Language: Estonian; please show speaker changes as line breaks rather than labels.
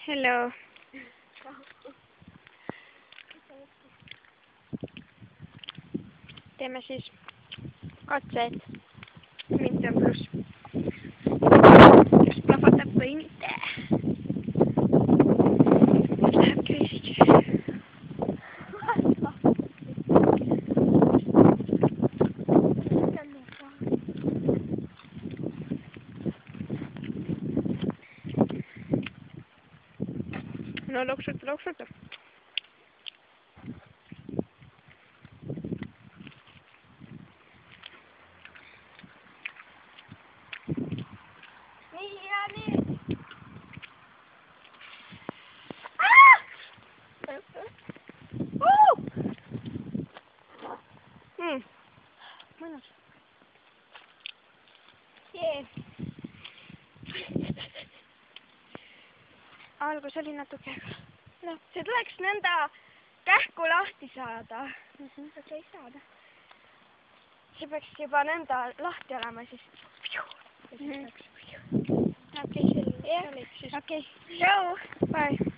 Hello. Teeme siis katseid mintööblus. Kas plahvatab või mitte? Läheb crazy'ks. No loksuta. Nii ja nii. Mõnus. Jee. Algus oli natuke. No, see tuleks nõnda kähku lahti saada. Aga ei saada. See peaks juba nõnda lahti olema, siis... Okei, selline. Okei. Ciao. Bye.